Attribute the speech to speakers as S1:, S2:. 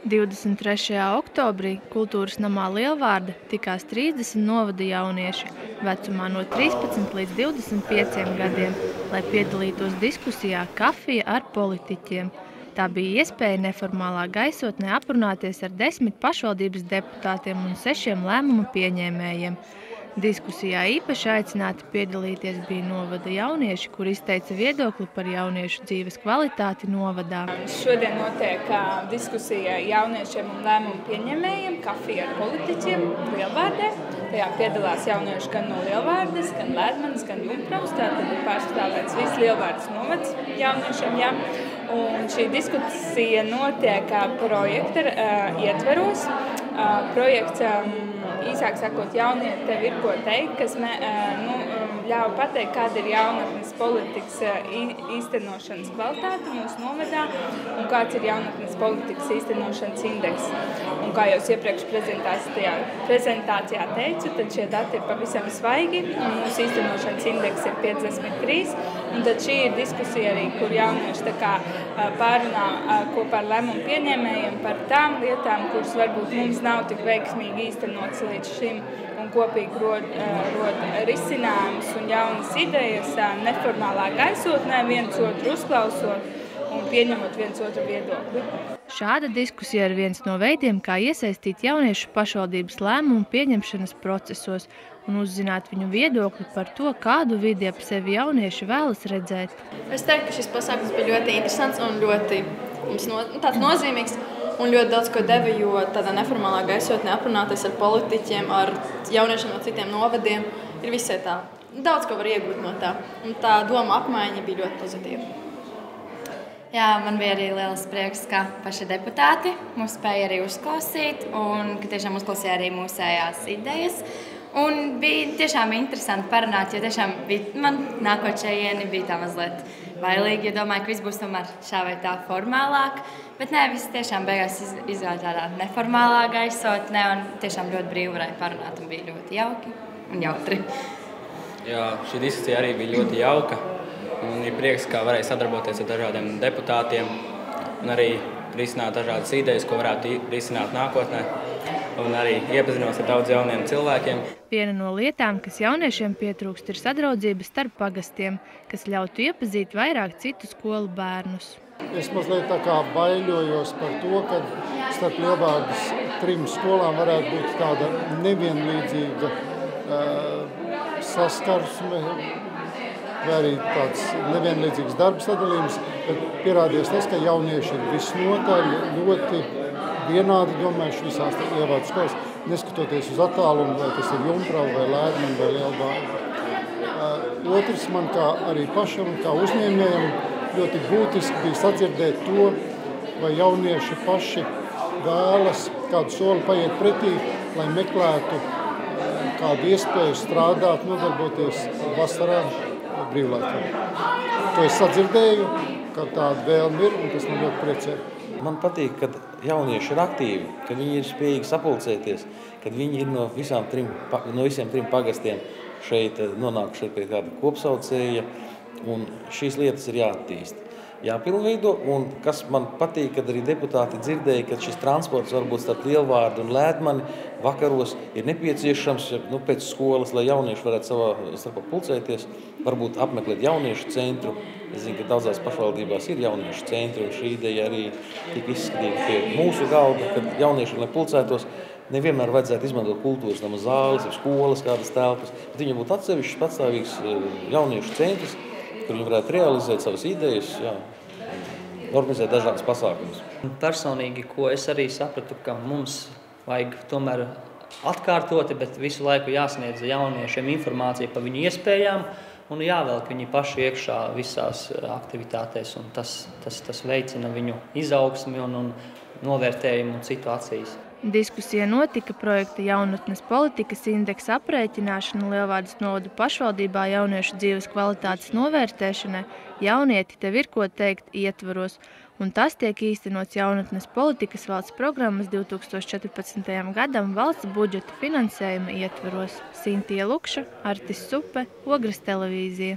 S1: 23. oktobrī Kultūras namā Lielvārde tikās 30 novada jaunieši vecumā no 13 līdz 25 gadiem, lai piedalītos diskusijā "Kafija ar politiķiem". Tā bija iespēja neformālā gaisotnē aprunāties ar 10 pašvaldības deputātiem un 6 lēmumu pieņēmējiem. Diskusijā īpaši aicināti piedalīties bija novada jaunieši, kur izteica viedokli par jauniešu dzīves kvalitāti novadā.
S2: Šodien notiek diskusija jauniešiem un lēmumu pieņēmējiem "Kafija ar politiķiem" Lielvārdē. Tajā piedalās jaunieši gan no Lielvārdes, gan Lēdmanes, gan Jumpravas. Tātad ir pārstāvēts viss Lielvārdes novads jauniešiem. Ja? Un šī diskusija notiek projekta ietveros. Projekts, īsāk sakot, jaunieši tev ir ko teikt, kas ļauj pateikt, kāda ir jaunatnes politikas īstenošanas kvalitāte mūsu novadā un kāds ir jaunatnes politikas īstenošanas indeks. Un kā jau iepriekš prezentācijā teicu, tad šie dati ir pavisam svaigi un mūsu īstenošanas indeks ir 53. Un tad šī ir diskusija arī, kur jaunieši pārunā kopā ar lēmumu pieņēmējiem par tām lietām, kuras varbūt mums nav tik veiksmīgi īstenotas līdz šim un kopīgi rod risinājumus un jaunas idejas neformālā gaisotnē, viens otru uzklausot un pieņemot viens otru viedokli.
S1: Šāda diskusija ir viens no veidiem, kā iesaistīt jauniešu pašvaldības lēmumu pieņemšanas procesos un uzzināt viņu viedokli par to, kādu vidi ap sevi jaunieši vēlas redzēt.
S3: Es teiktu, ka šis pasākums bija ļoti interesants un ļoti tāds nozīmīgs un ļoti daudz ko deva, jo tādā neformālā gaisotnē aprunāties ar politiķiem, ar jauniešiem no citiem novadiem ir visai tā. Daudz ko var iegūt no tā. Un tā doma apmaiņa bija ļoti pozitīva.
S4: Jā, man bija arī liels prieks, ka paši deputāti mūs spēja arī uzklausīt un ka tiešām uzklausīja arī mūsējās idejas. Un bija tiešām interesanti parunāt, jo tiešām man nākot šejieni bija tā mazliet bailīgi, jo domāju, ka viss būs tomēr šā vai tā formālāk. Bet nē, viss tiešām beigās izgāja tādā neformālā gaisotnē un tiešām ļoti brīvi varēja parunāt un bija ļoti jauki un jautri.
S5: Jā, šī diskusija arī bija ļoti jauka. Un ir prieks, ka varēja sadarboties ar dažādiem deputātiem un arī risināt dažādas idejas, ko varētu risināt nākotnē. Un arī iepazinos ar daudz jauniem cilvēkiem.
S1: Viena no lietām, kas jauniešiem pietrūkst, ir sadraudzība starp pagastiem, kas ļautu iepazīt vairāk citu skolu bērnus.
S6: Es mazliet tā kā baiļojos par to, ka starp Lielvārdes 3 skolām varētu būt tāda nevienlīdzīga saskarsme vai arī tāds nevienlīdzīgs darba sadalījums, bet pierādījās tas, ka jaunieši ir visnotaļ ļoti vienādi domājuši visās Lielvārdes skolās, neskatoties uz attālumu, vai tas ir Jumprava vai Lēdmane vai Lielvārde. Otrs man kā arī pašam, kā uzņēmējam, ļoti būtiski bija sadzirdēt to, vai jaunieši paši vēlas kādu soli paiet pretī, lai meklētu kādu iespēju strādāt, nodarboties vasarā brīvlaikā. To es sadzirdēju, ka tāda vēlme ir, un tas man ļoti priecē.
S7: Man patīk, kad jaunieši ir aktīvi, ka viņi ir spējīgi sapulcēties, kad viņi ir no visiem 3 pagastiem šeit nonākuši pie kāda kopsaucēja, un šīs lietas ir jāattīst. Jāpilnveido, un kas man patīk, kad arī deputāti dzirdēja, ka šis transports varbūt starp Lielvārdu un Lēdmani vakaros ir nepieciešams pēc skolas, lai jaunieši varētu savā starpā pulcēties, varbūt apmeklēt jauniešu centru. Es zinu, ka daudzās pašvaldībās ir jauniešu centri, un šī ideja arī tika izskatīta pie mūsu galda, kad jaunieši, lai pulcētos, nevienmēr vajadzētu izmantot kultūras nama zāles, skolas kādas telpas, bet viņam būtu atsevišķs patstāvīgs jauniešu centrs, kur viņi varētu realizēt savas idejas, organizēt dažādas pasākumus.
S8: Personīgi, ko es arī sapratu, ka mums vajag tomēr atkārtoti, bet visu laiku jāsniedz jauniešiem informācija par viņu iespējām un jāvelk viņi paši iekšā visās aktivitātēs. Un tas veicina viņu izaugsmi un novērtējumu citu acīs.
S1: Diskusija notika projekta jaunatnes politikas indeksa aprēķināšana Lielvārdes novada pašvaldībā jauniešu dzīves kvalitātes novērtēšanai "Jaunieti, tev ir ko teikt" ietvaros, un tas tiek īstenots jaunatnes politikas valsts programmas 2014. gadam valsts budžeta finansējuma ietvaros. Sintija Lukša, Artis Supe, Ogres televīzija.